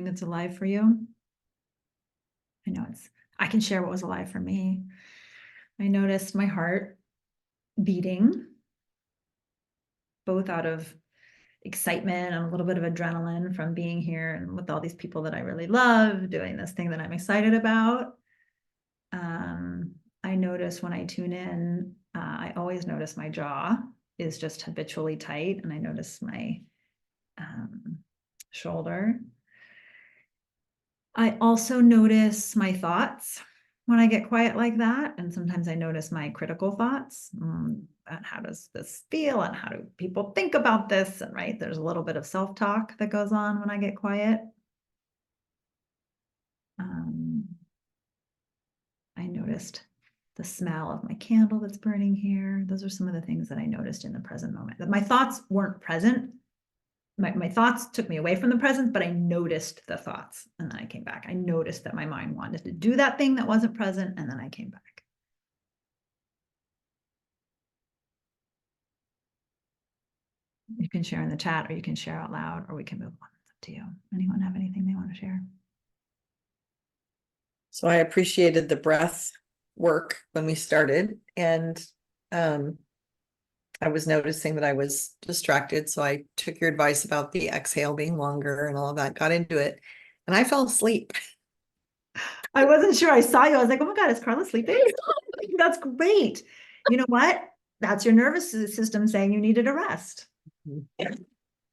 That's alive for you. I know I can share what was alive for me. I noticed my heart beating, both out of excitement and a little bit of adrenaline from being here and with all these people that I really love, doing this thing that I'm excited about. I notice when I tune in, I always notice my jaw is just habitually tight, and I notice my shoulder. I also notice my thoughts when I get quiet like that. And sometimes I notice my critical thoughts. How does this feel? And how do people think about this? And right, there's a little bit of self-talk that goes on when I get quiet. I noticed the smell of my candle that's burning here. Those are some of the things that I noticed in the present moment. That my thoughts weren't present. My thoughts took me away from the present, but I noticed the thoughts, and then I came back. I noticed that my mind wanted to do that thing that wasn't present, and then I came back. You can share in the chat, or you can share out loud, or we can move on. It's up to you. Anyone have anything they want to share? So I appreciated the breath work when we started, and I was noticing that I was distracted. So I took your advice about the exhale being longer and all of that, got into it, and I fell asleep. I wasn't sure. I saw you. I was like, oh my God, is Carla sleeping? That's great. You know what? That's your nervous system saying you needed a rest.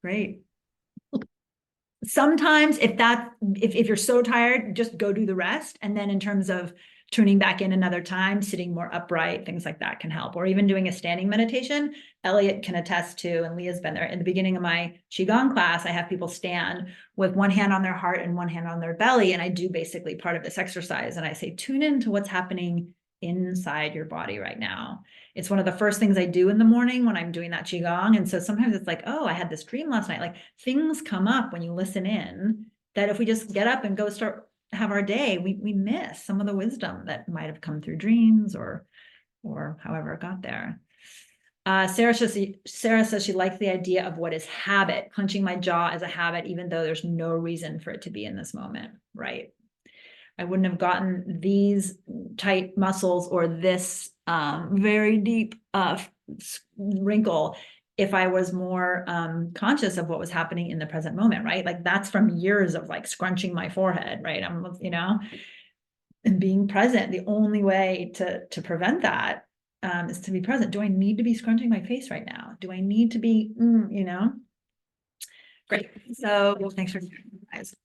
Great. Sometimes if you're so tired, just go do the rest. And then in terms of tuning back in another time, sitting more upright, things like that can help. Or even doing a standing meditation. Elliot can attest to, and Leah's been there. In the beginning of my Qigong class, I have people stand with one hand on their heart and one hand on their belly. And I do basically part of this exercise. And I say, tune into what's happening inside your body right now. It's one of the first things I do in the morning when I'm doing that Qigong. And so sometimes it's like, oh, I had this dream last night. Like things come up when you listen in that if we just get up and go start have our day, we miss some of the wisdom that might have come through dreams or however it got there. Sarah says she likes the idea of what is habit, clenching my jaw as a habit, even though there's no reason for it to be in this moment. Right. I wouldn't have gotten these tight muscles or this very deep wrinkle if I was more conscious of what was happening in the present moment, right? Like that's from years of like scrunching my forehead, right? I'm, and being present. The only way to prevent that is to be present. Do I need to be scrunching my face right now? Do I need to be, Great. So thanks for guys.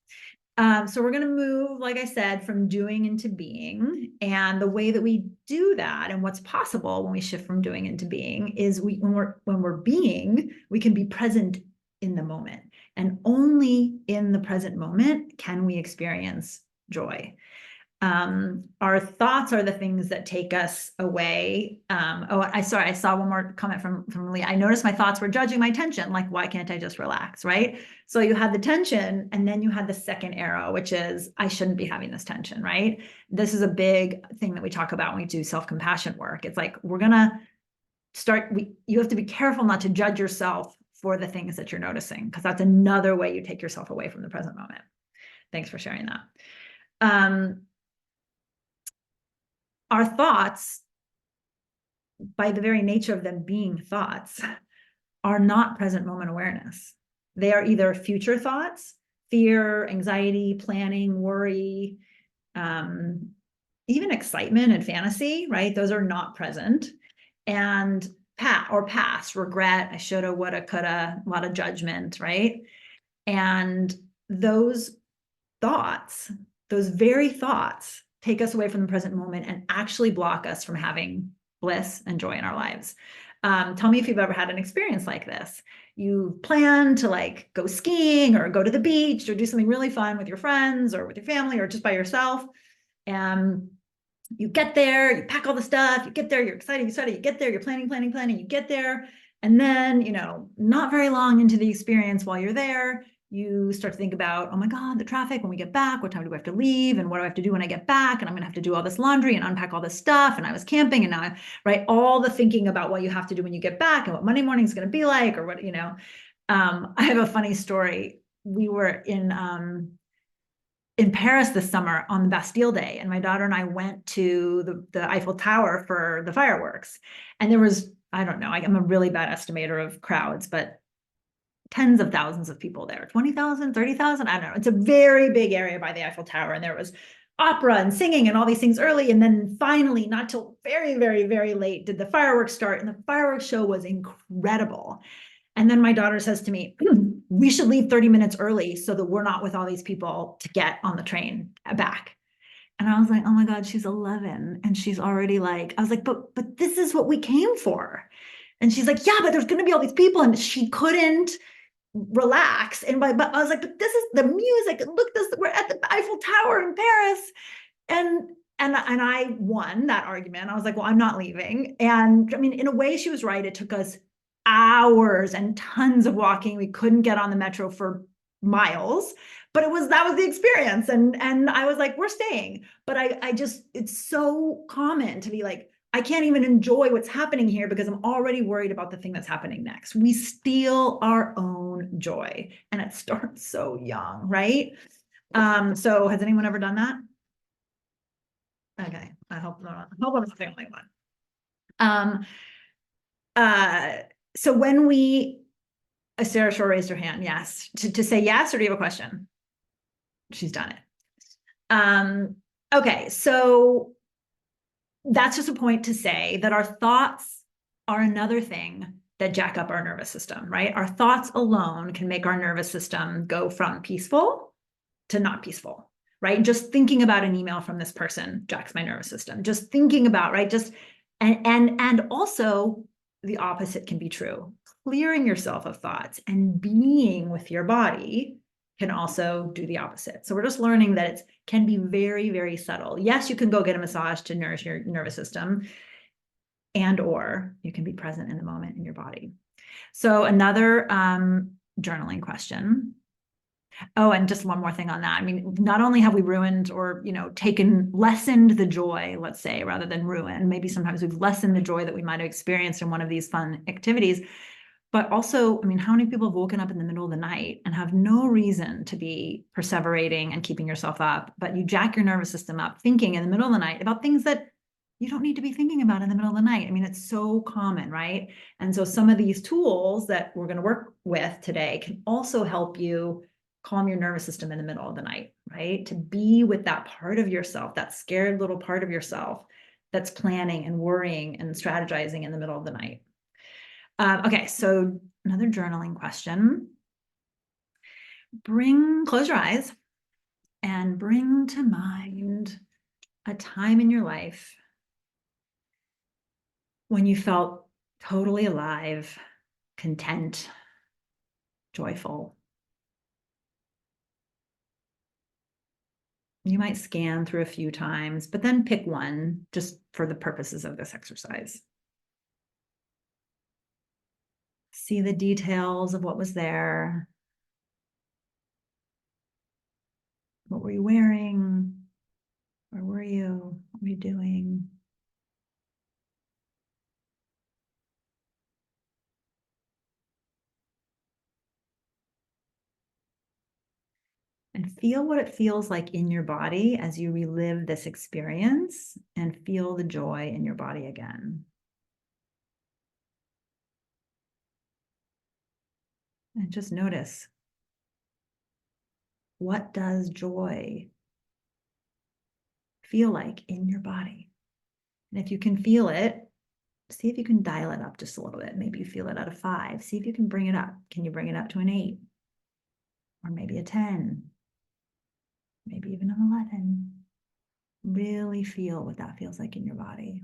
So we're going to move, like I said, from doing into being. And the way that we do that and what's possible when we shift from doing into being is when we're being, we can be present in the moment. And only in the present moment can we experience joy. Our thoughts are the things that take us away. I saw one more comment from Lee. I noticed my thoughts were judging my tension. Like, why can't I just relax? Right. So you had the tension, and then you had the second arrow, which is I shouldn't be having this tension. Right. This is a big thing that we talk about when we do self-compassion work. It's like, we're going to you have to be careful not to judge yourself for the things that you're noticing, because that's another way you take yourself away from the present moment. Thanks for sharing that. Our thoughts, by the very nature of them being thoughts, are not present moment awareness. They are either future thoughts, fear, anxiety, planning, worry, even excitement and fantasy, right? Those are not present. And past, regret, I shoulda, woulda, coulda, a lot of judgment, right? And those thoughts, those very thoughts, take us away from the present moment and actually block us from having bliss and joy in our lives. Tell me if you've ever had an experience like this. You plan to like go skiing or go to the beach or do something really fun with your friends or with your family or just by yourself. And you get there, you pack all the stuff, you get there, you're excited, you get there, you're planning, you get there. And then, not very long into the experience while you're there, you start to think about, oh my God, the traffic when we get back, what time do we have to leave? And what do I have to do when I get back? And I'm going to have to do all this laundry and unpack all this stuff. And I was camping and now right. All the thinking about what you have to do when you get back and what Monday morning is going to be like, or what, I have a funny story. We were in in Paris this summer on the Bastille Day, and my daughter and I went to the Eiffel Tower for the fireworks. And there was, I don't know, I'm a really bad estimator of crowds, but tens of thousands of people there, 20,000, 30,000, I don't know. It's a very big area by the Eiffel Tower. And there was opera and singing and all these things early. And then finally, not till very, very, very late, did the fireworks start. And the fireworks show was incredible. And then my daughter says to me, we should leave 30 minutes early so that we're not with all these people to get on the train back. And I was like, oh my God, she's 11. And she's already like, I was like, but this is what we came for. And she's like, yeah, but there's going to be all these people. And she couldn't relax. And but I was like, but this is the music. And look, we're at the Eiffel Tower in Paris. And I won that argument. I was like, well, I'm not leaving. And I mean, in a way, she was right. It took us hours and tons of walking. We couldn't get on the metro for miles, but that was the experience. And I was like, we're staying. But I just, it's so common to be like, I can't even enjoy what's happening here because I'm already worried about the thing that's happening next. We steal our own joy, and it starts so young, right? So has anyone ever done that? Okay, I hope not. I hope I'm not the only one. So when Sarah Shore raised her hand, yes, to say yes, or do you have a question? She's done it. Okay, so that's just a point to say that our thoughts are another thing that jack up our nervous system, right? Our thoughts alone can make our nervous system go from peaceful to not peaceful, right? Just thinking about an email from this person jacks my nervous system. Just thinking about, right? And also the opposite can be true. Clearing yourself of thoughts and being with your body can also do the opposite. So we're just learning that it can be very, very subtle. Yes, you can go get a massage to nourish your nervous system, or you can be present in the moment in your body. So another journaling question. Oh, and just one more thing on that. I mean, not only have we ruined or, lessened the joy, let's say, rather than ruin, maybe sometimes we've lessened the joy that we might have experienced in one of these fun activities, but also, I mean, how many people have woken up in the middle of the night and have no reason to be perseverating and keeping yourself up, but you jack your nervous system up thinking in the middle of the night about things that you don't need to be thinking about in the middle of the night. I mean, it's so common, right? And so some of these tools that we're going to work with today can also help you calm your nervous system in the middle of the night, right? To be with that part of yourself, that scared little part of yourself that's planning and worrying and strategizing in the middle of the night. Okay, so another journaling question. Close your eyes and bring to mind a time in your life when you felt totally alive, content, joyful. You might scan through a few times, but then pick one just for the purposes of this exercise. See the details of what was there. What were you wearing? Where were you? What were you doing? And feel what it feels like in your body as you relive this experience, and feel the joy in your body again. And just notice, what does joy feel like in your body? And if you can feel it, see if you can dial it up just a little bit. Maybe you feel it at a 5. See if you can bring it up. Can you bring it up to an 8? Or maybe a 10? Maybe even an 11. Really feel what that feels like in your body.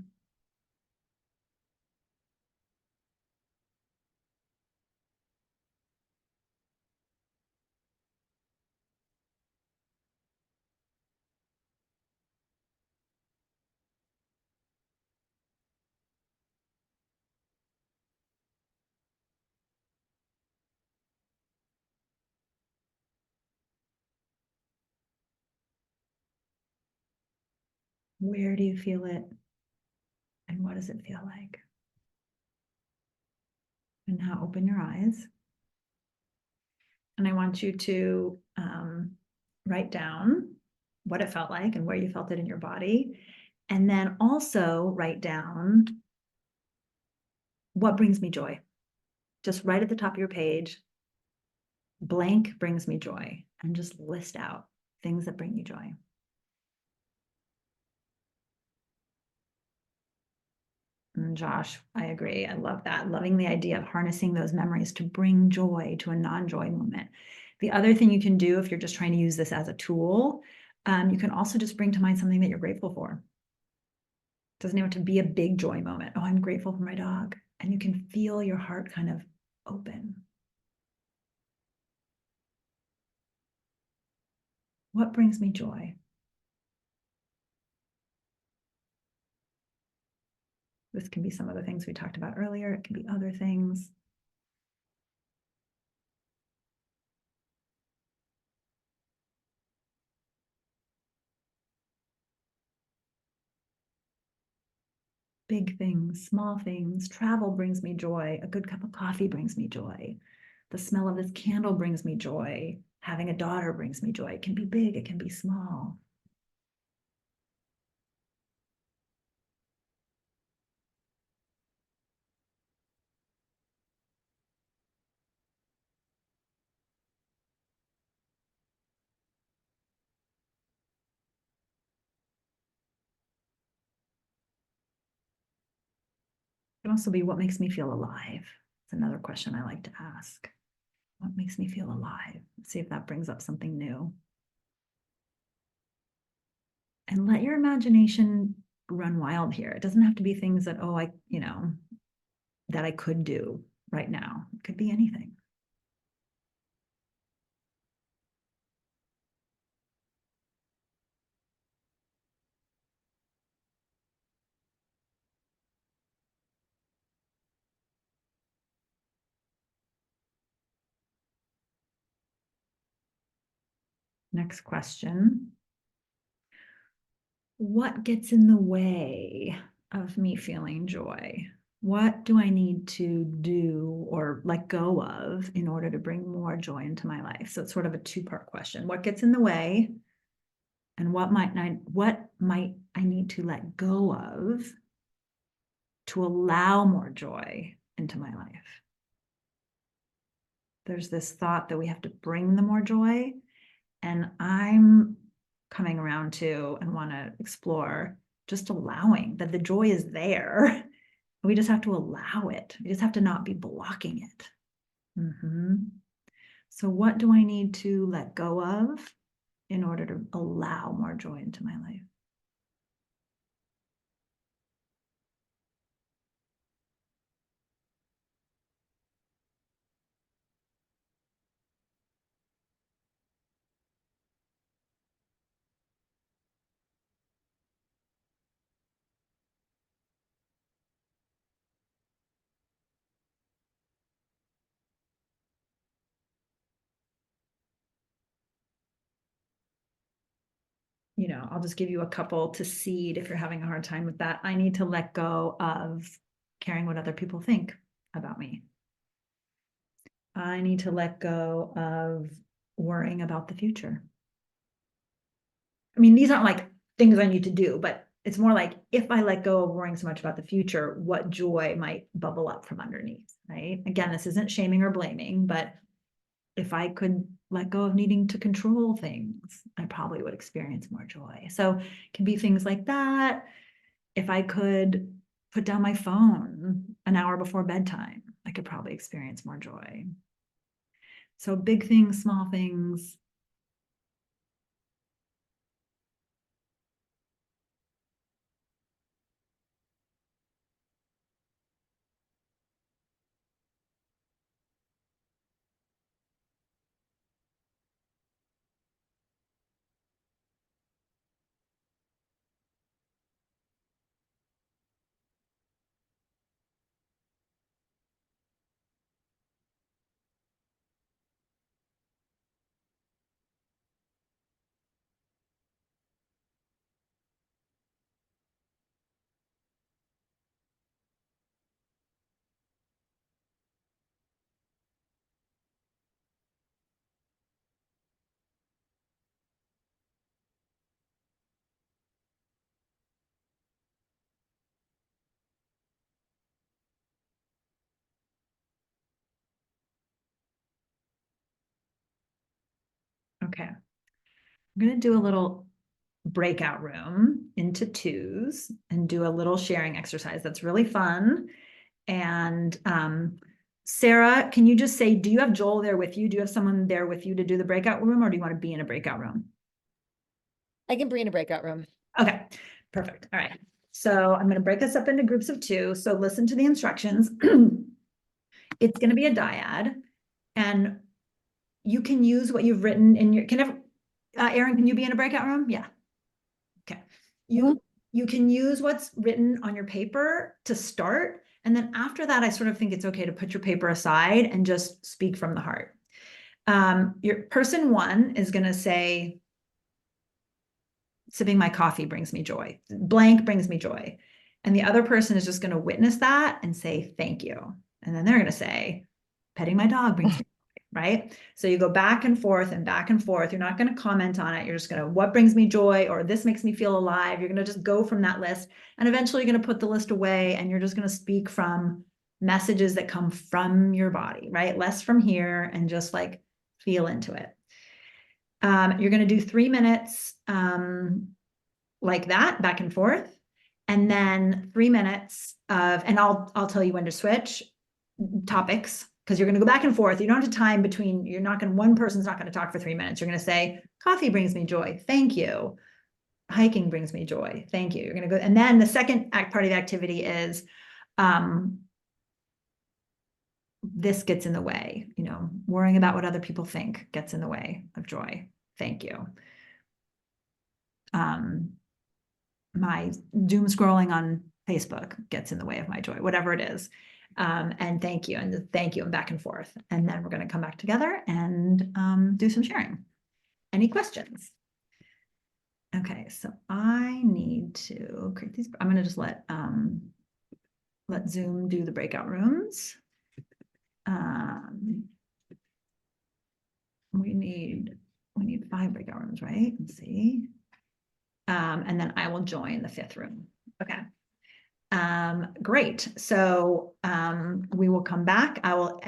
Where do you feel it? And what does it feel like? And now open your eyes. And I want you to write down what it felt like and where you felt it in your body. And then also write down what brings me joy. Just right at the top of your page, blank brings me joy, and just list out things that bring you joy. And Josh, I agree. I love that. Loving the idea of harnessing those memories to bring joy to a non-joy moment. The other thing you can do if you're just trying to use this as a tool, you can also just bring to mind something that you're grateful for. It doesn't have to be a big joy moment. Oh, I'm grateful for my dog. And you can feel your heart kind of open. What brings me joy? This can be some of the things we talked about earlier. It can be other things. Big things, small things. Travel brings me joy. A good cup of coffee brings me joy. The smell of this candle brings me joy. Having a daughter brings me joy. It can be big, it can be small. It can also be what makes me feel alive. It's another question I like to ask. What makes me feel alive? Let's see if that brings up something new. And let your imagination run wild here. It doesn't have to be things that, oh, that I could do right now. It could be anything. Next question. What gets in the way of me feeling joy? What do I need to do or let go of in order to bring more joy into my life? So it's sort of a two-part question. What gets in the way? And what might I need to let go of to allow more joy into my life? There's this thought that we have to bring the more joy. And I'm coming around to and want to explore just allowing that the joy is there. We just have to allow it. We just have to not be blocking it. So what do I need to let go of in order to allow more joy into my life? I'll just give you a couple to seed if you're having a hard time with that. I need to let go of caring what other people think about me. I need to let go of worrying about the future. I mean, these aren't like things I need to do, but it's more like if I let go of worrying so much about the future, what joy might bubble up from underneath, right? Again, this isn't shaming or blaming, but if I could let go of needing to control things, I probably would experience more joy. So it can be things like that. If I could put down my phone an hour before bedtime, I could probably experience more joy. So big things, small things. Okay. I'm going to do a little breakout room into twos and do a little sharing exercise. That's really fun. And Sarah, can you just say, do you have Joel there with you? Do you have someone there with you to do the breakout room, or do you want to be in a breakout room? I can be in a breakout room. Okay, perfect. All right. So I'm going to break this up into groups of two. So listen to the instructions. It's going to be a dyad, and you can use what you've written in your, Erin, can you be in a breakout room? Yeah. Okay. You can use what's written on your paper to start. And then after that, I sort of think it's okay to put your paper aside and just speak from the heart. Your person one is going to say, sipping my coffee brings me joy. Blank brings me joy. And the other person is just going to witness that and say, thank you. And then they're going to say, petting my dog brings me joy, right? So you go back and forth and back and forth. You're not going to comment on it. You're just going to, what brings me joy, or this makes me feel alive. You're going to just go from that list. And eventually you're going to put the list away, and you're just going to speak from messages that come from your body, right? Less from here, and just like feel into it. You're going to do 3 minutes like that, back and forth. And then 3 minutes of, and I'll tell you when to switch topics, because you're going to go back and forth. You don't have time between, one person's not going to talk for 3 minutes. You're going to say, coffee brings me joy. Thank you. Hiking brings me joy. Thank you. You're going to go. And then the second part of the activity is, this gets in the way, worrying about what other people think gets in the way of joy. Thank you. My doom scrolling on Facebook gets in the way of my joy, whatever it is. And thank you, and back and forth. And then we're going to come back together and do some sharing. Any questions? Okay, so I need to create these. I'm going to just let Zoom do the breakout rooms. We need 5 breakout rooms, right? Let's see. And then I will join the 5th room. Okay. Great. So we will come back. I will,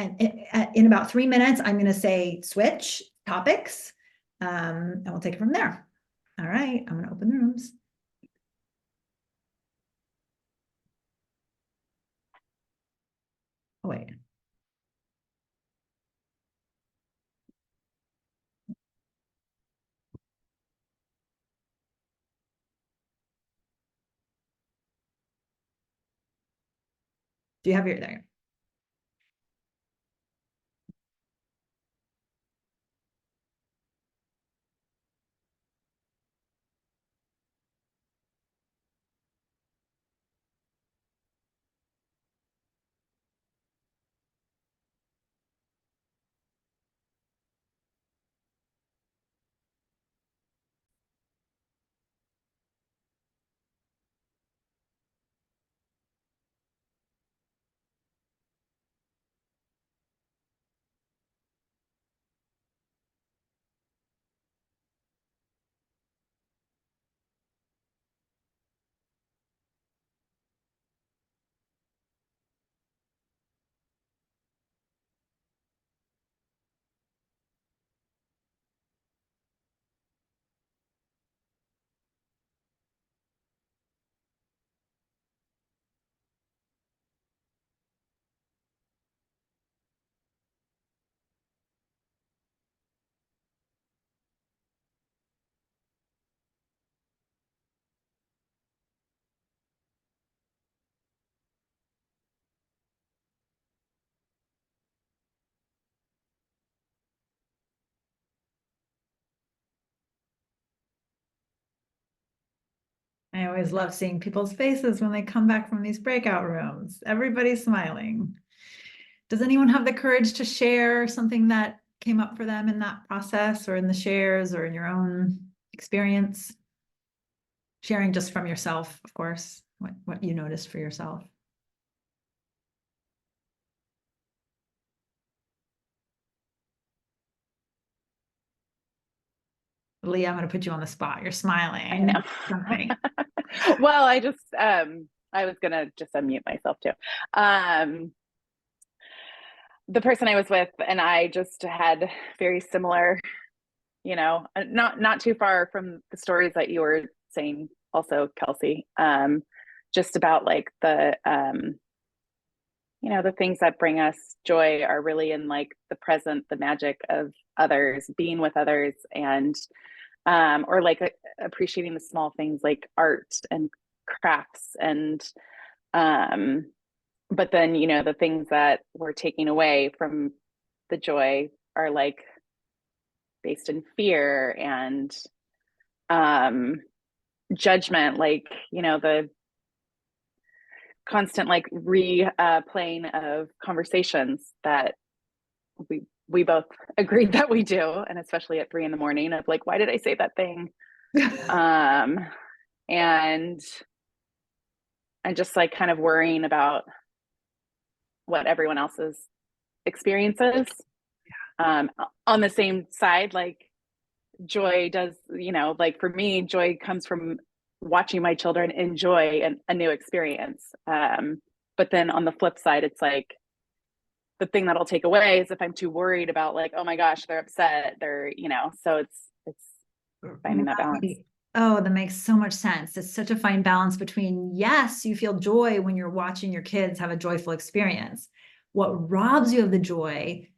in about 3 minutes, I'm going to say switch topics, and we'll take it from there. All right. I'm going to open the rooms. Oh, wait. Do you have your there? I always love seeing people's faces when they come back from these breakout rooms. Everybody's smiling. Does anyone have the courage to share something that came up for them in that process, or in the shares, or in your own experience? Sharing just from yourself, of course, what you noticed for yourself. Leah, I'm going to put you on the spot. You're smiling. I know. Something. Well, I was gonna just unmute myself too. The person I was with and I just had very similar, not too far from the stories that you were saying also, Kelsey, just about like the things that bring us joy are really in like the present, the magic of others, being with others, and or like appreciating the small things like art and crafts, and but then the things that we're taking away from the joy are like based in fear and judgment, like the constant like replaying of conversations that we both agreed that we do, and especially at 3 a.m. of like, why did I say that thing? And just like kind of worrying about what everyone else's experiences. On the same side, like joy does, like for me, joy comes from watching my children enjoy a new experience. But then on the flip side, it's like the thing that I'll take away is if I'm too worried about like, oh my gosh, they're upset, so it's finding that balance. Oh, that makes so much sense. It's such a fine balance between, yes, you feel joy when you're watching your kids have a joyful experience. What robs you of the joy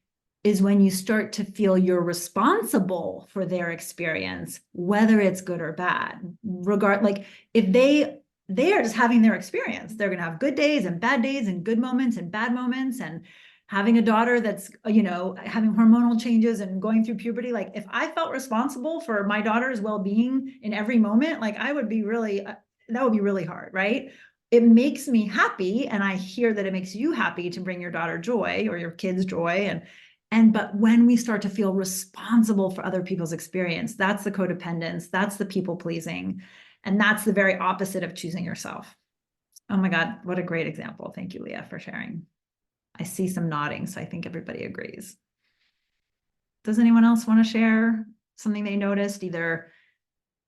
is when you start to feel you're responsible for their experience, whether it's good or bad. Like if they are just having their experience, they're going to have good days and bad days and good moments and bad moments. And having a daughter that's, having hormonal changes and going through puberty, like if I felt responsible for my daughter's well-being in every moment, like I would be really, that would be really hard, right? It makes me happy. And I hear that it makes you happy to bring your daughter joy or your kids joy. But when we start to feel responsible for other people's experience, that's the codependence, that's the people pleasing, and that's the very opposite of choosing yourself. Oh my God, what a great example. Thank you, Leah, for sharing. I see some nodding, so I think everybody agrees. Does anyone else want to share something they noticed, either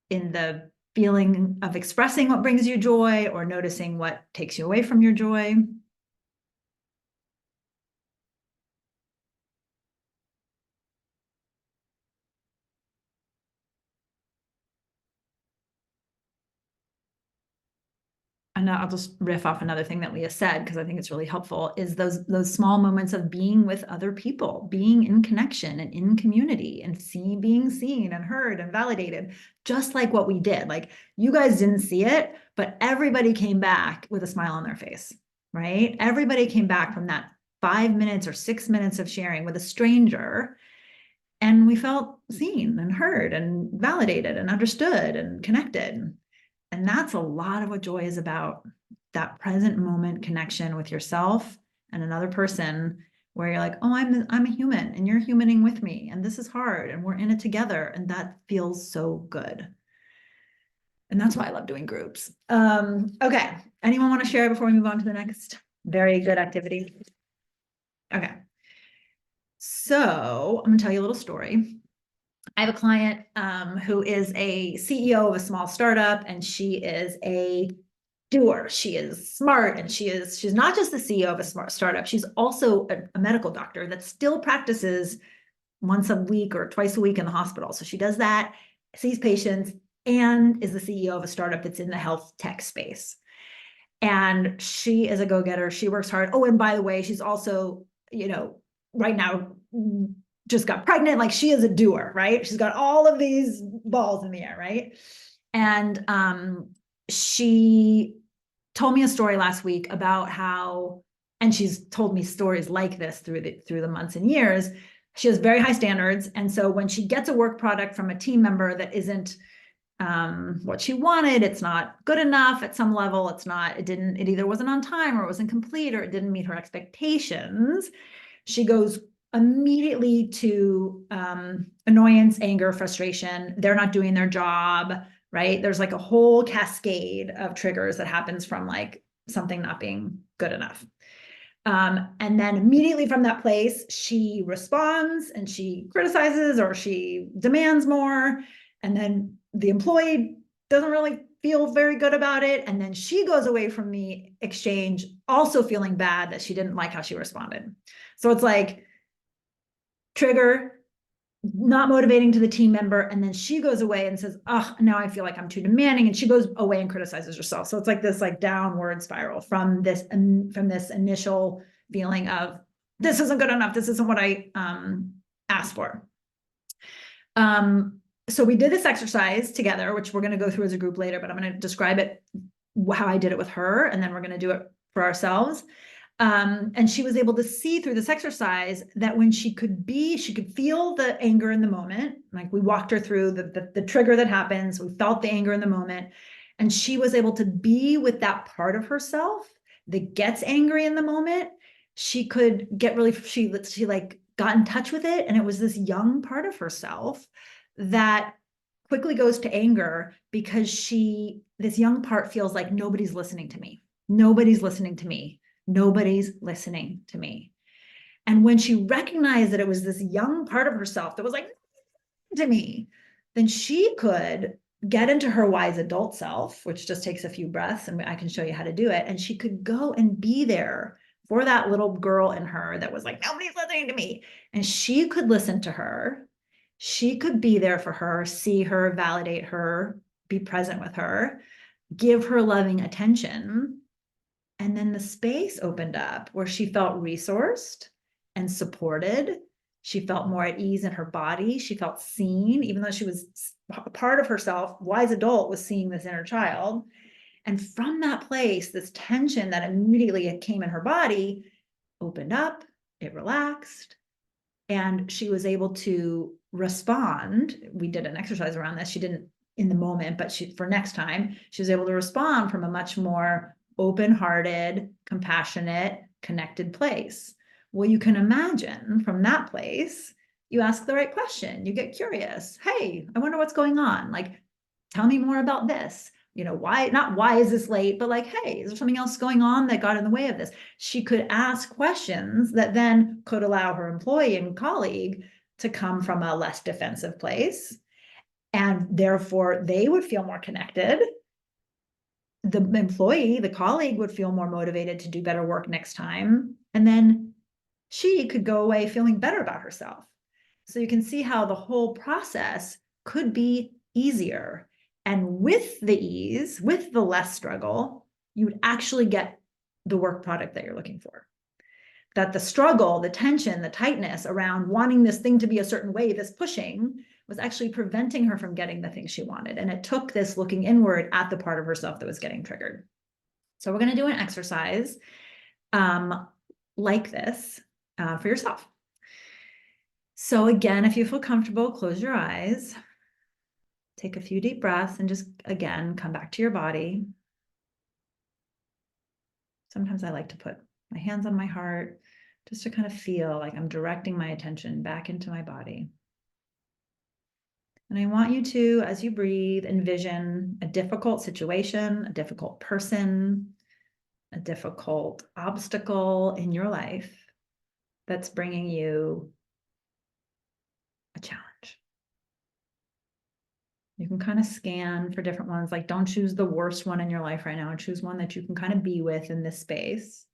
in the feeling of expressing what brings you joy or noticing what takes you away from your joy? And I'll just riff off another thing that Leah said, because I think it's really helpful, is those small moments of being with other people, being in connection and in community, and being seen and heard and validated, just like what we did. Like you guys didn't see it, but everybody came back with a smile on their face, right? Everybody came back from that 5 minutes or 6 minutes of sharing with a stranger, and we felt seen and heard and validated and understood and connected. And that's a lot of what joy is about, that present moment connection with yourself and another person, where you're like, oh, I'm a human and you're humaning with me, and this is hard and we're in it together. And that feels so good. And that's why I love doing groups. Okay. Anyone want to share before we move on to the next very good activity? Okay. So I'm gonna tell you a little story. I have a client who is a CEO of a small startup, and she is a doer. She is smart, and she's not just the CEO of a smart startup. She's also a medical doctor that still practices once a week or twice a week in the hospital. So she does that, sees patients, and is the CEO of a startup that's in the health tech space. And she is a go-getter. She works hard. Oh, and by the way, she's also, right now just got pregnant. Like she is a doer, right? She's got all of these balls in the air, right? And she told me a story last week about how, and she's told me stories like this through the months and years. She has very high standards. And so when she gets a work product from a team member that isn't what she wanted, it's not good enough at some level, it either wasn't on time or it wasn't complete or it didn't meet her expectations, she goes immediately to annoyance, anger, frustration. They're not doing their job, right? There's like a whole cascade of triggers that happens from like something not being good enough. And then immediately from that place, she responds and she criticizes or she demands more. And then the employee doesn't really feel very good about it. And then she goes away from the exchange also feeling bad that she didn't like how she responded. So it's like trigger, not motivating to the team member. And then she goes away and says, oh, now I feel like I'm too demanding. And she goes away and criticizes herself. So it's like this like downward spiral from this initial feeling of this isn't good enough. This isn't what I asked for. So we did this exercise together, which we're going to go through as a group later, but I'm going to describe it, how I did it with her, and then we're going to do it for ourselves. And she was able to see through this exercise that when she could feel the anger in the moment. Like we walked her through the trigger that happens. We felt the anger in the moment. And she was able to be with that part of herself that gets angry in the moment. She could get really, she like got in touch with it. And it was this young part of herself that quickly goes to anger because this young part feels like nobody's listening to me. Nobody's listening to me. Nobody's listening to me. And when she recognized that it was this young part of herself that was like, to me, then she could get into her wise adult self, which just takes a few breaths, and I can show you how to do it. And she could go and be there for that little girl in her that was like, nobody's listening to me. And she could listen to her. She could be there for her, see her, validate her, be present with her, give her loving attention. And then the space opened up where she felt resourced and supported. She felt more at ease in her body. She felt seen, even though she was a part of herself, wise adult was seeing this inner child. And from that place, this tension that immediately came in her body opened up, it relaxed, and she was able to respond. We did an exercise around this. She didn't in the moment, but for next time, she was able to respond from a much more open-hearted, compassionate, connected place. Well, you can imagine from that place, you ask the right question. You get curious. Hey, I wonder what's going on. Like, tell me more about this. Not why is this late, but like, hey, is there something else going on that got in the way of this? She could ask questions that then could allow her employee and colleague to come from a less defensive place. And therefore, they would feel more connected. The employee, the colleague would feel more motivated to do better work next time. And then she could go away feeling better about herself. So you can see how the whole process could be easier. And with the ease, with the less struggle, you would actually get the work product that you're looking for. That the struggle, the tension, the tightness around wanting this thing to be a certain way, this pushing, was actually preventing her from getting the thing she wanted. And it took this looking inward at the part of herself that was getting triggered. So we're going to do an exercise like this for yourself. So again, if you feel comfortable, close your eyes, take a few deep breaths, and just, again, come back to your body. Sometimes I like to put my hands on my heart just to kind of feel like I'm directing my attention back into my body. And I want you to, as you breathe, envision a difficult situation, a difficult person, a difficult obstacle in your life that's bringing you a challenge. You can kind of scan for different ones, like don't choose the worst one in your life right now, choose one that you can kind of be with in this space.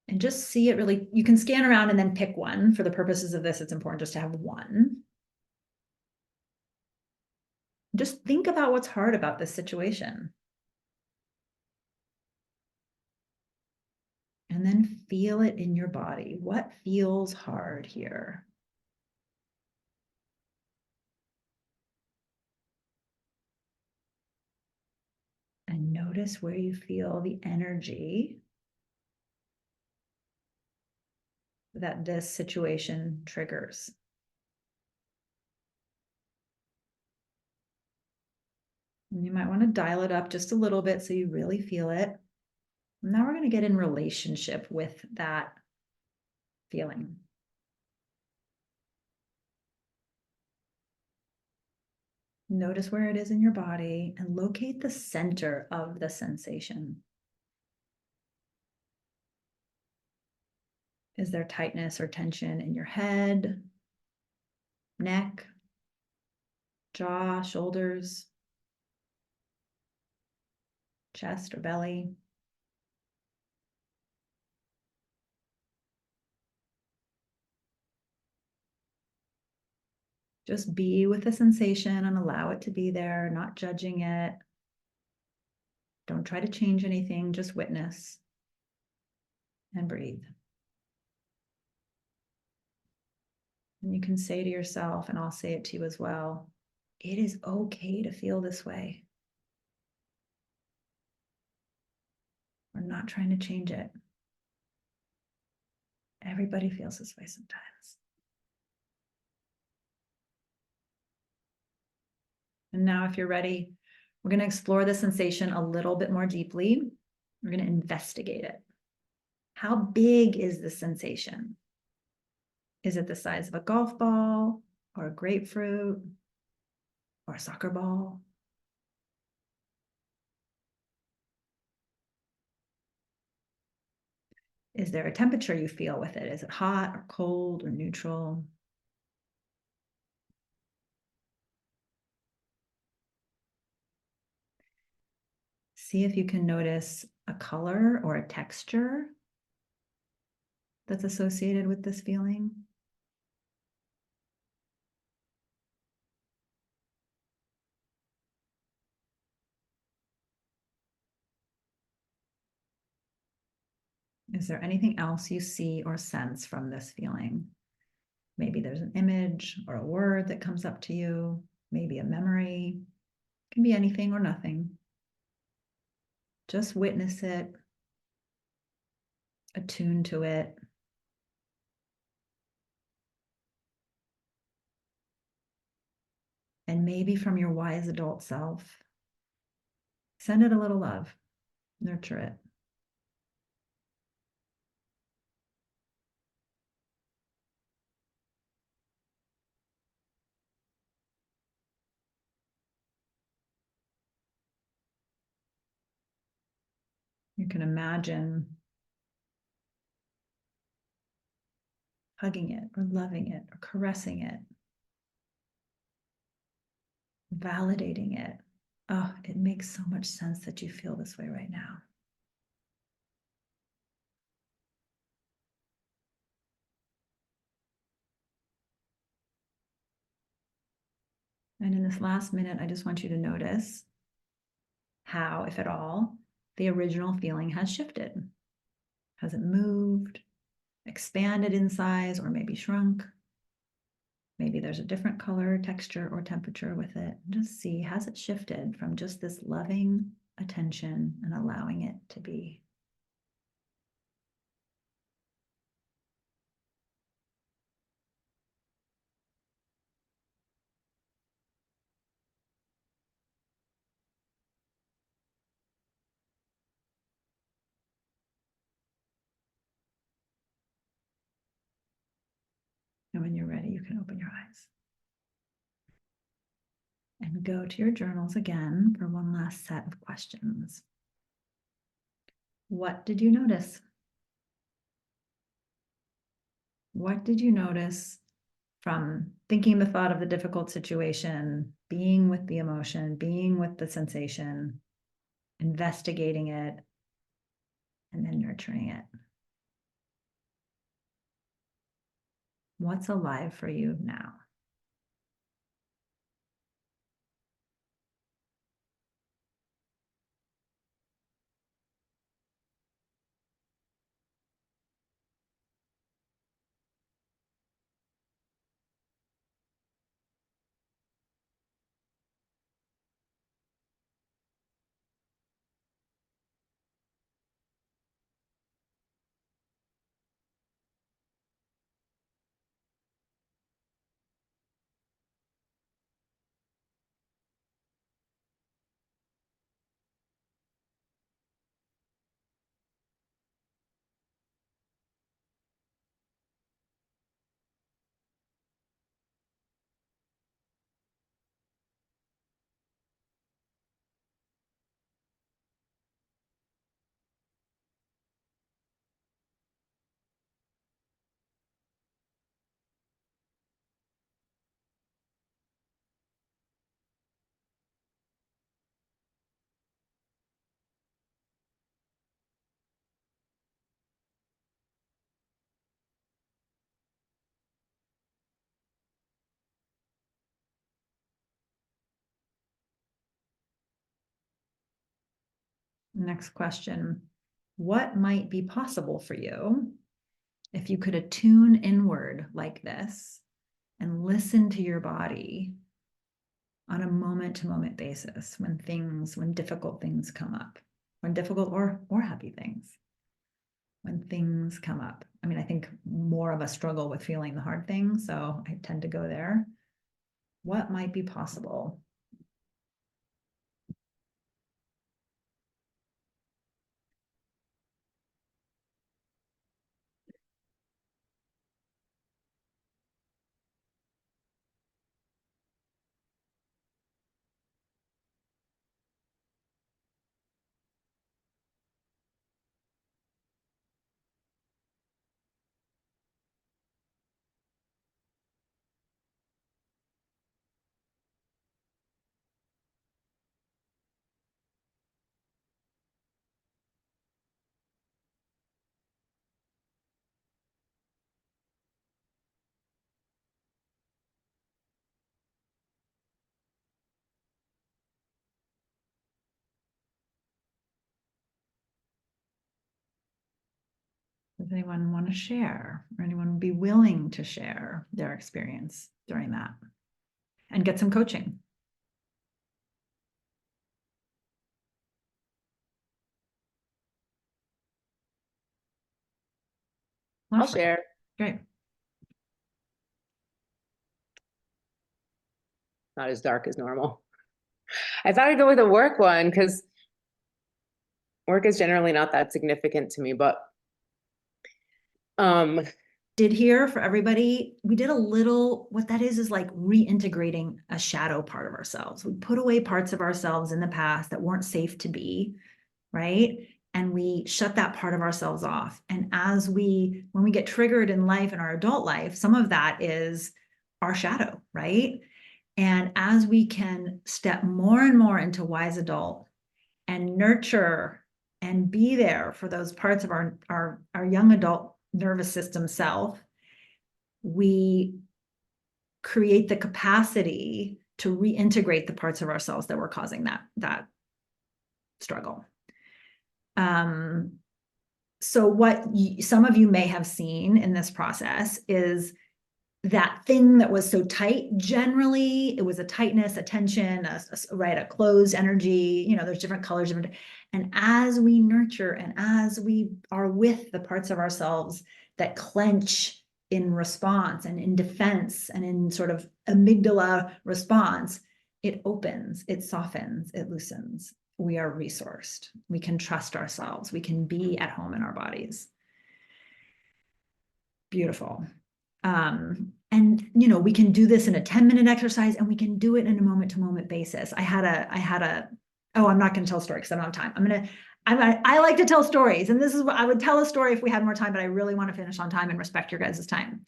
And just see it really, you can scan around and then pick one. For the purposes of this, it's important just to have one. Just think about what's hard about this situation. And then feel it in your body. What feels hard here? And notice where you feel the energy that this situation triggers. And you might want to dial it up just a little bit so you really feel it. Now we're going to get in relationship with that feeling. Notice where it is in your body and locate the center of the sensation. Is there tightness or tension in your head, neck, jaw, shoulders, chest or belly? Just be with the sensation and allow it to be there, not judging it. Don't try to change anything, just witness and breathe. And you can say to yourself, and I'll say it to you as well, it is okay to feel this way. We're not trying to change it. Everybody feels this way sometimes. And now, if you're ready, we're going to explore the sensation a little bit more deeply. We're going to investigate it. How big is the sensation? Is it the size of a golf ball or a grapefruit or a soccer ball? Is there a temperature you feel with it? Is it hot or cold or neutral? See if you can notice a color or a texture that's associated with this feeling. Is there anything else you see or sense from this feeling? Maybe there's an image or a word that comes up to you, maybe a memory. It can be anything or nothing. Just witness it, attune to it. And maybe from your wise adult self, send it a little love, nurture it. You can imagine hugging it or loving it or caressing it, validating it. Oh, it makes so much sense that you feel this way right now. And in this last minute, I just want you to notice how, if at all, the original feeling has shifted. Has it moved, expanded in size, or maybe shrunk? Maybe there's a different color, texture, or temperature with it. Just see, has it shifted from just this loving attention and allowing it to be? And when you're ready, you can open your eyes. And go to your journals again for one last set of questions. What did you notice? What did you notice from thinking the thought of the difficult situation, being with the emotion, being with the sensation, investigating it, and then nurturing it? What's alive for you now? Next question. What might be possible for you if you could attune inward like this and listen to your body on a moment-to-moment basis when difficult things come up, when difficult or happy things, when things come up. I mean, I think more of us struggle with feeling the hard things, so I tend to go there. What might be possible? Does anyone want to share, or anyone be willing to share their experience during that and get some coaching? I'll Lovely. share. Great. Not as dark as normal. I thought I'd go with the work one because work is generally not that significant to me, but Did here for everybody, we did a little, what that is like reintegrating a shadow part of ourselves. We put away parts of ourselves in the past that weren't safe to be, right? And we shut that part of ourselves off. And when we get triggered in life, in our adult life, some of that is our shadow, right? And as we can step more and more into wise adult and nurture and be there for those parts of our young adult nervous system self, we create the capacity to reintegrate the parts of ourselves that were causing that struggle. So what some of you may have seen in this process is that thing that was so tight. Generally, it was a tightness, a tension, a closed energy. There's different colors, and as we nurture and as we are with the parts of ourselves that clench in response and in defense and in sort of amygdala response, it opens, it softens, it loosens. We are resourced. We can trust ourselves. We can be at home in our bodies. Beautiful. And we can do this in a 10-minute exercise, and we can do it in a moment-to-moment basis. I'm not going to tell a story because I don't have time. I like to tell stories, and this is what I would tell a story if we had more time, but I really want to finish on time and respect your guys' time.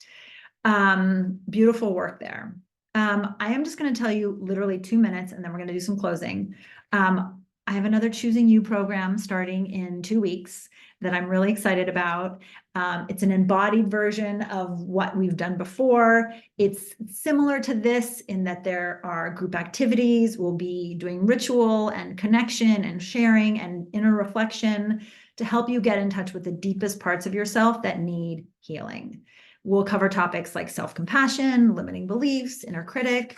Beautiful work there. I am just going to tell you literally 2 minutes, and then we're going to do some closing. I have another Choosing You program starting in 2 weeks that I'm really excited about. It's an embodied version of what we've done before. It's similar to this in that there are group activities. We'll be doing ritual and connection and sharing and inner reflection to help you get in touch with the deepest parts of yourself that need healing. We'll cover topics like self-compassion, limiting beliefs, inner critic,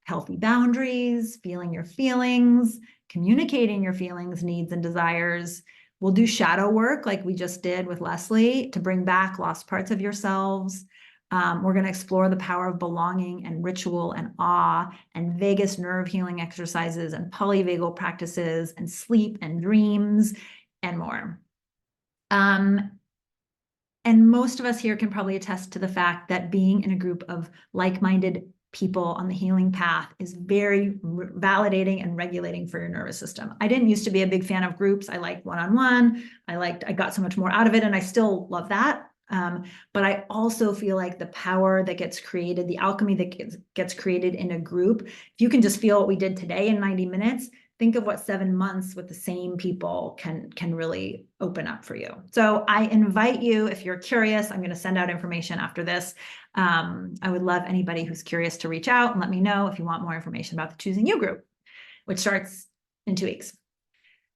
healthy boundaries, feeling your feelings, communicating your feelings, needs, and desires. We'll do shadow work like we just did with Leslie to bring back lost parts of yourselves. We're going to explore the power of belonging and ritual and awe and vagus nerve healing exercises and polyvagal practices and sleep and dreams and more. And most of us here can probably attest to the fact that being in a group of like-minded people on the healing path is very validating and regulating for your nervous system. I didn't used to be a big fan of groups. I liked one-on-one. I got so much more out of it, and I still love that. But I also feel like the power that gets created, the alchemy that gets created in a group, if you can just feel what we did today in 90 minutes, think of what 7 months with the same people can really open up for you. So I invite you, if you're curious, I'm going to send out information after this. I would love anybody who's curious to reach out and let me know if you want more information about the Choosing You group, which starts in 2 weeks.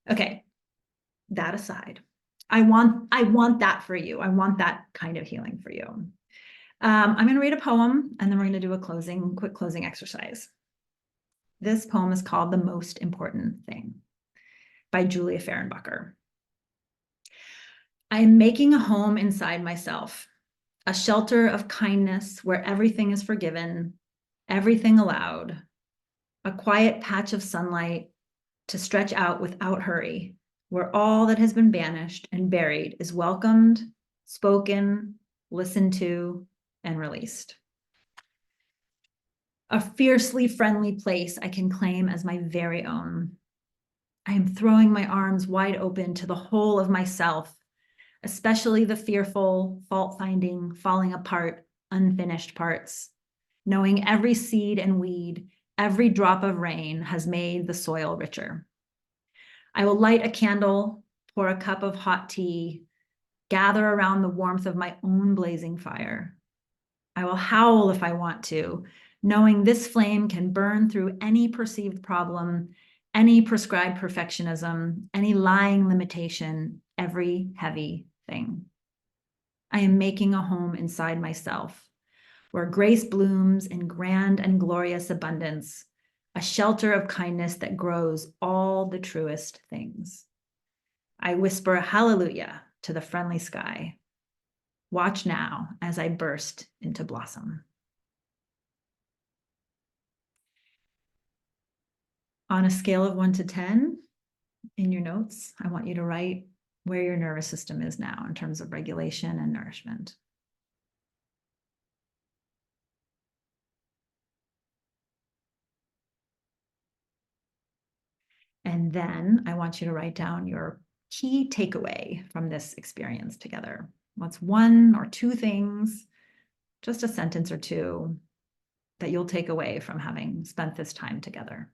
Okay. that aside, I want that for you. I want that kind of healing for you. I'm going to read a poem, and then we're going to do a quick closing exercise. This poem is called The Most Important Thing by Julia Fehrenbacher. I am making a home inside myself, a shelter of kindness where everything is forgiven, everything allowed, a quiet patch of sunlight to stretch out without hurry, where all that has been banished and buried is welcomed, spoken, listened to, and released. A fiercely friendly place I can claim as my very own. I am throwing my arms wide open to the whole of myself, especially the fearful, fault-finding, falling apart, unfinished parts, knowing every seed and weed, every drop of rain has made the soil richer. I will light a candle, pour a cup of hot tea, gather around the warmth of my own blazing fire. I will howl if I want to, knowing this flame can burn through any perceived problem, any prescribed perfectionism, any lying limitation, every heavy thing. I am making a home inside myself, where grace blooms in grand and glorious abundance, a shelter of kindness that grows all the truest things. I whisper hallelujah to the friendly sky. Watch now as I burst into blossom. On a scale of 1 to 10, in your notes, I want you to write where your nervous system is now in terms of regulation and nourishment. And then I want you to write down your key takeaway from this experience together. What's 1 or 2 things, just a sentence or 2, that you'll take away from having spent this time together?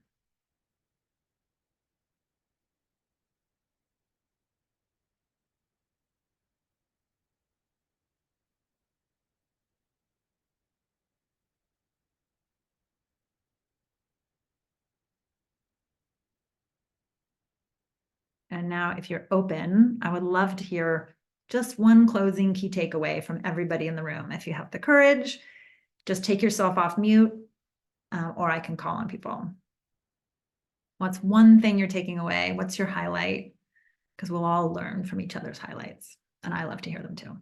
And now, if you're open, I would love to hear just one closing key takeaway from everybody in the room. If you have the courage, just take yourself off mute, or I can call on people. What's one thing you're taking away? What's your highlight? Because we'll all learn from each other's highlights, and I love to hear them too.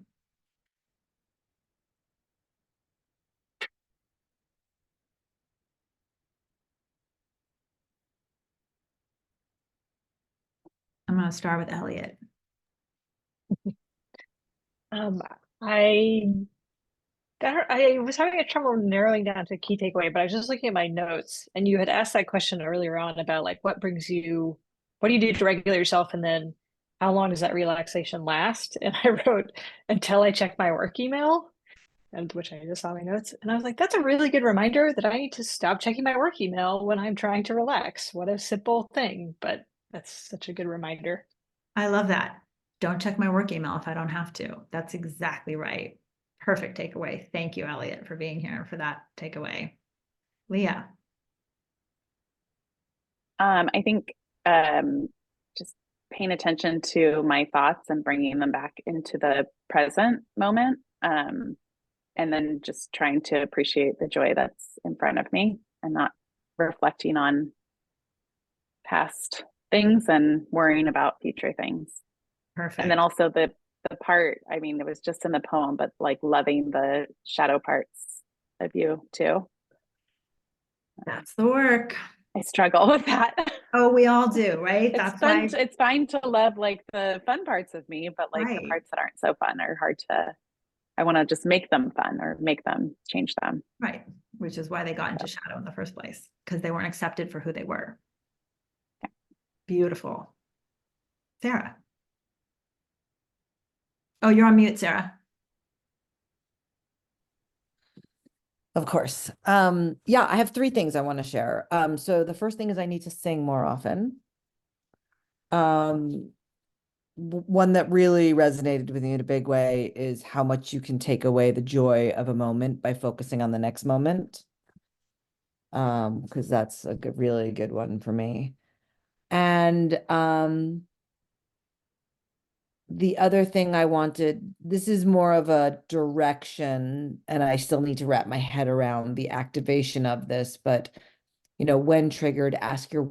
I'm going to start with Elliot. I I was having a trouble narrowing down to a key takeaway, but I was just looking at my notes, and you had asked that question earlier on about like what do you do to regulate yourself, and then how long does that relaxation last? And I wrote until I check my work email, and which I just saw in my notes, and I was like, that's a really good reminder that I need to stop checking my work email when I'm trying to relax. What a simple thing, but that's such a good reminder. I love that. Don't check my work email if I don't have to. That's exactly right. Perfect takeaway. Thank you, Elliot, for being here for that takeaway. Leah. I think just paying attention to my thoughts and bringing them back into the present moment. And then just trying to appreciate the joy that's in front of me and not reflecting on past things and worrying about future things. Perfect. And then also the part, I mean, it was just in the poem, but like loving the shadow parts of you too. That's the work. I struggle with that. Oh, we all do, right? It's fun. It's fine to love like the fun parts of me, but like the parts that aren't so fun are hard to. I want to just make them fun or make them change them. Right, which is why they got into shadow in the first place, because they weren't accepted for who they were. Yeah. Beautiful. Sarah. Oh, you're on mute, Sarah. Of course. Yeah, I have 3 things I want to share. So the first thing is I need to sing more often. One that really resonated with me in a big way is how much you can take away the joy of a moment by focusing on the next moment. Because that's a really good one for me. And The other thing I wanted, this is more of a direction, and I still need to wrap my head around the activation of this, but when triggered, ask your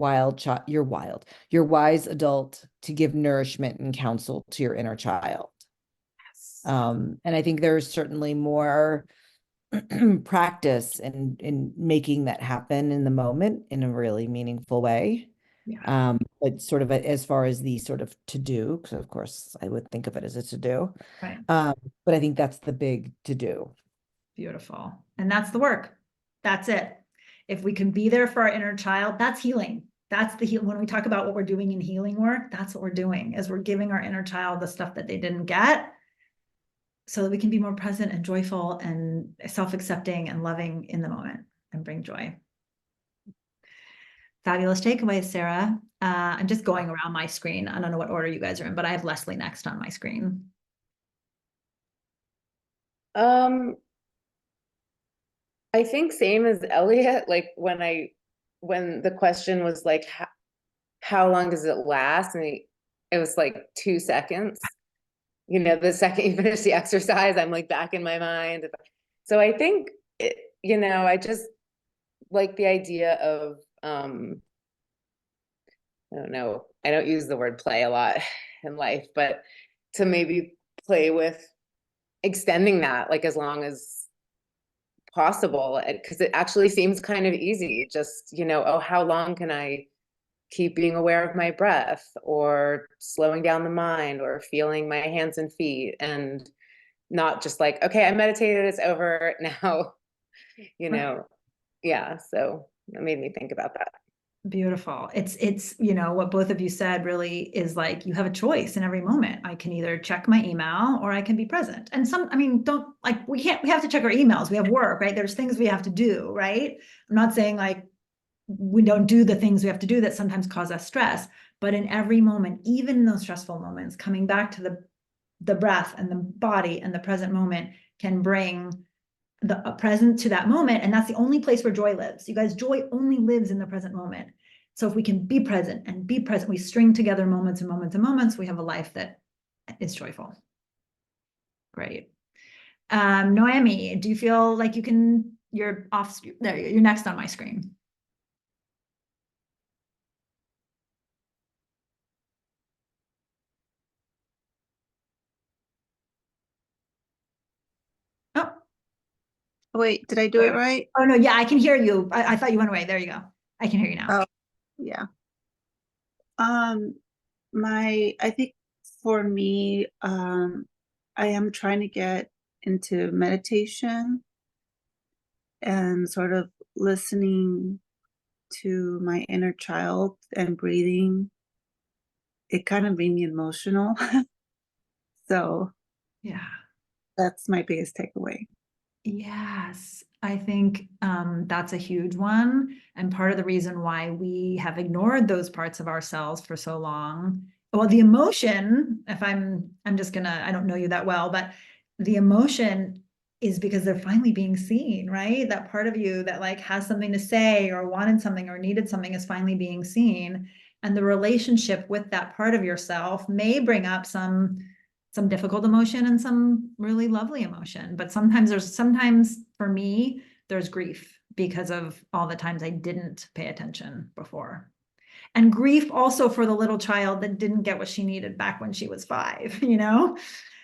your wise adult to give nourishment and counsel to your inner child. And I think there's certainly more practice in making that happen in the moment in a really meaningful way. Yeah. But sort of as far as the sort of to do, because of course I would think of it as a to do. Right. But I think that's the big to do. Beautiful. And that's the work. That's it. If we can be there for our inner child, that's healing. That's the heal. When we talk about what we're doing in healing work, that's what we're doing, is we're giving our inner child the stuff that they didn't get so that we can be more present and joyful and self-accepting and loving in the moment and bring joy. Fabulous takeaways, Sarah. I'm just going around my screen. I don't know what order you guys are in, but I have Leslie next on my screen. I think same as Elliot, like when the question was like, how long does it last? And it was like 2 seconds. The second you finish the exercise, I'm like back in my mind. So I think, I just like the idea of, I don't know, I don't use the word play a lot in life, but to maybe play with extending that, like as long as possible, because it actually seems kind of easy. Just, oh, how long can I keep being aware of my breath, or slowing down the mind, or feeling my hands and feet, and not just like, okay, I meditated, it's over now, yeah. So that made me think about that. Beautiful. It's what both of you said really is like, you have a choice in every moment. I can either check my email or I can be present. And don't like, we have to check our emails. We have work, right? There's things we have to do, right? I'm not saying like we don't do the things we have to do that sometimes cause us stress, but in every moment, even in those stressful moments, coming back to the breath and the body and the present moment can bring the present to that moment. And that's the only place where joy lives. You guys, joy only lives in the present moment. So if we can be present, we string together moments and moments and moments, we have a life that is joyful. Great. Noemi, do you feel like you're off there, you're next on my screen. Oh, Wait, did I do it right? oh no, yeah, I can hear you. I thought you went away. There you go. I can hear you now. Oh, yeah. I think for me, I am trying to get into meditation and sort of listening to my inner child and breathing. It kind of made me emotional. So Yeah. that's my biggest takeaway. Yes, I think that's a huge one. And part of the reason why we have ignored those parts of ourselves for so long. Well, the emotion, I'm just gonna, I don't know you that well, but the emotion is because they're finally being seen, right? That part of you that like has something to say or wanted something or needed something is finally being seen. And the relationship with that part of yourself may bring up some difficult emotion and some really lovely emotion. But sometimes for me, there's grief because of all the times I didn't pay attention before. And grief also for the little child that didn't get what she needed back when she was 5,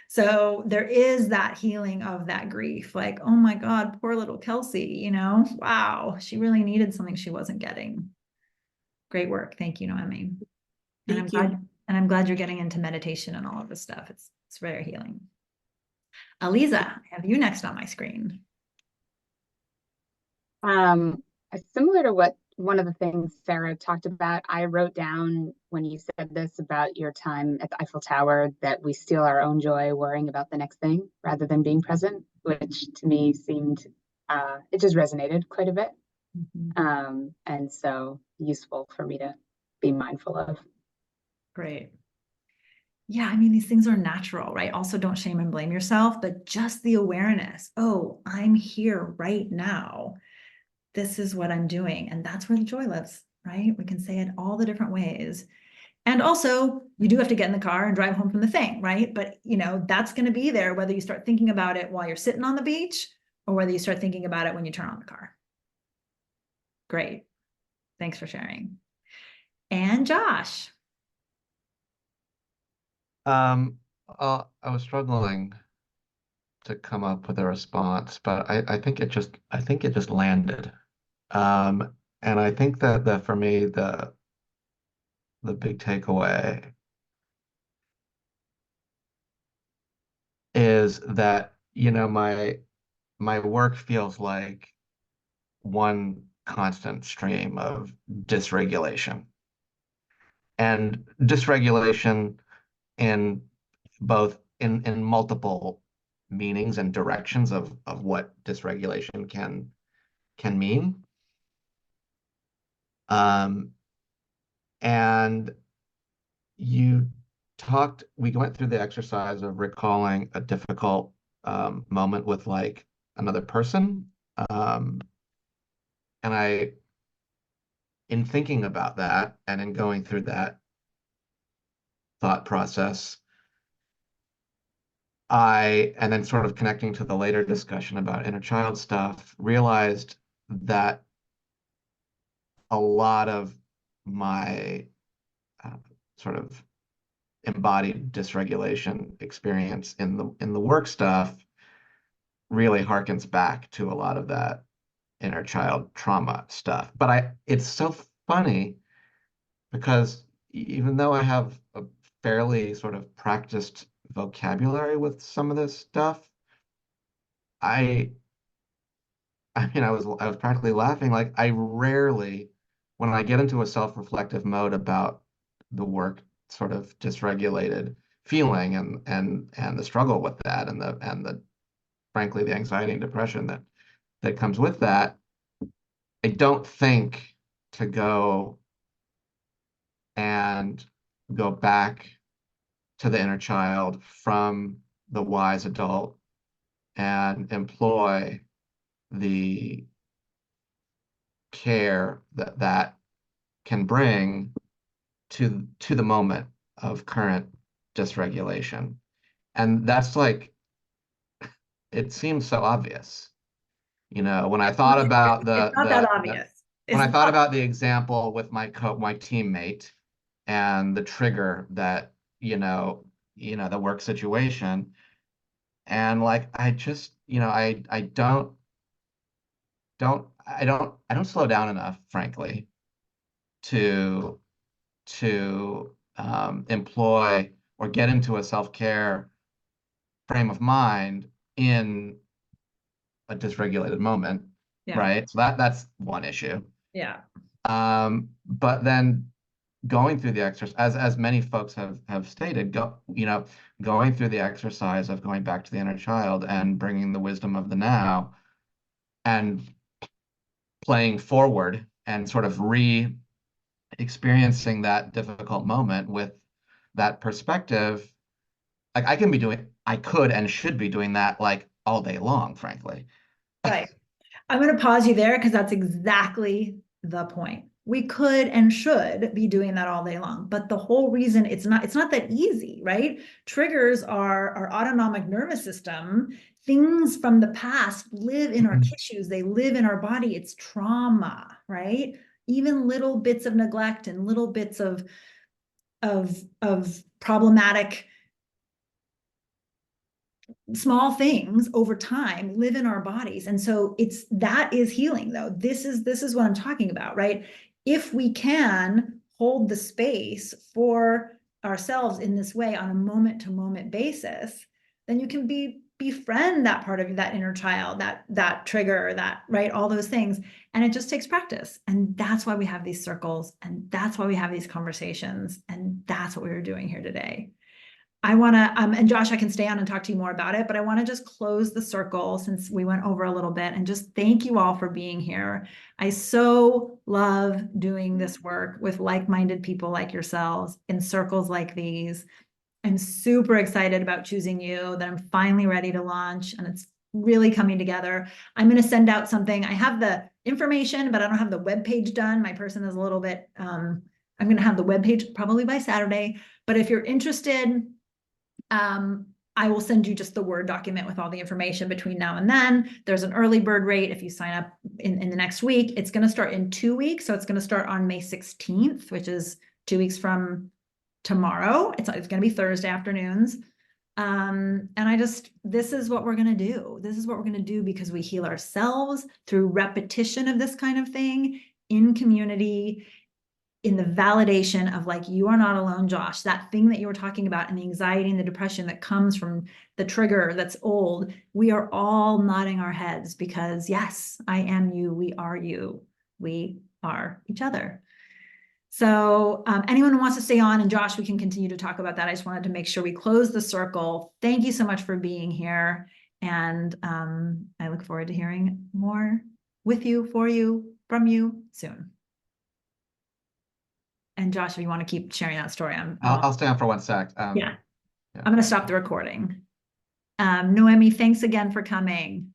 So there is that healing of that grief. Like, oh my God, poor little Kelsey, wow, she really needed something she wasn't getting. Great work. Thank you, Noemi. Thank you. I'm glad you're getting into meditation and all of this stuff. It's very healing. Aliza, I have you next on my screen. Similar to what one of the things Sarah talked about, I wrote down when you said this about your time at the Eiffel Tower that we steal our own joy worrying about the next thing rather than being present, which to me seemed, it just resonated quite a bit. And so useful for me to be mindful of. Great. Yeah, I mean, these things are natural, right? Also, don't shame and blame yourself, but just the awareness. Oh, I'm here right now. This is what I'm doing. And that's where the joy lives, right? We can say it all the different ways. And also, you do have to get in the car and drive home from the thing, right? But you know, that's going to be there whether you start thinking about it while you're sitting on the beach or whether you start thinking about it when you turn on the car. Great. Thanks for sharing. And Josh. I was struggling to come up with a response, but I think it just landed. And I think that for me, the big takeaway is that, you know, my work feels like one constant stream of dysregulation. And dysregulation in both in multiple meanings and directions of what dysregulation can mean. And we went through the exercise of recalling a difficult moment with like another person. And in thinking about that and in going through that thought process, and then sort of connecting to the later discussion about inner child stuff, realized that a lot of my sort of embodied dysregulation experience in the work stuff really harkens back to a lot of that inner child trauma stuff. But it's so funny because even though I have a fairly sort of practiced vocabulary with some of this stuff, I mean, I was practically laughing. Like I rarely, when I get into a self-reflective mode about the work sort of dysregulated feeling and the struggle with that and the frankly the anxiety and depression that comes with that, I don't think to go and go back to the inner child from the wise adult and employ the care that can bring to the moment of current dysregulation. And that's like, it seems so obvious. You know, when I thought about It's not that obvious. when I thought about the example with my teammate and the trigger that, the work situation, and like I just, I don't slow down enough, frankly, to employ or get into a self-care frame of mind in a dysregulated moment, Yeah. right? So that's one issue. Yeah. But then going through the exercise, as many folks have stated, going through the exercise of going back to the inner child and bringing the wisdom of the now and playing forward and sort of experiencing that difficult moment with that perspective. Like I could and should be doing that like all day long, frankly. Right. I'm going to pause you there because that's exactly the point. We could and should be doing that all day long, but the whole reason it's not that easy, right? Triggers are our autonomic nervous system. Things from the past live in our tissues. They live in our body. It's trauma, right? Even little bits of neglect and little bits of problematic small things over time live in our bodies. And so that is healing though. This is what I'm talking about, right? If we can hold the space for ourselves in this way on a moment to moment basis, then you can befriend that part of that inner child, that trigger, that, right? All those things. And it just takes practice. And that's why we have these circles. And that's why we have these conversations. And that's what we were doing here today. I want to, and Josh, I can stay on and talk to you more about it, but I want to just close the circle since we went over a little bit and just thank you all for being here. I so love doing this work with like-minded people like yourselves in circles like these. I'm super excited about choosing you, that I'm finally ready to launch and it's really coming together. I'm going to send out something. I have the information, but I don't have the webpage done. My person is a little bit I'm going to have the webpage probably by Saturday, but if you're interested, I will send you just the Word document with all the information between now and then. There's an early bird rate if you sign up in the next week. It's going to start in 2 weeks. So it's going to start on May 16th, which is 2 weeks from tomorrow. It's going to be Thursday afternoons. And this is what we're going to do. This is what we're going to do because we heal ourselves through repetition of this kind of thing in community, in the validation of like, you are not alone, Josh. That thing that you were talking about and the anxiety and the depression that comes from the trigger that's old, we are all nodding our heads because yes, I am you, we are you, we are each other. So anyone who wants to stay on, and Josh, we can continue to talk about that. I just wanted to make sure we close the circle. Thank you so much for being here. And I look forward to hearing more with you, for you, from you soon. And Josh, if you want to keep sharing that story, I'll stay on for 1 sec. Yeah. I'm going to stop the recording. Noemi, thanks again for coming.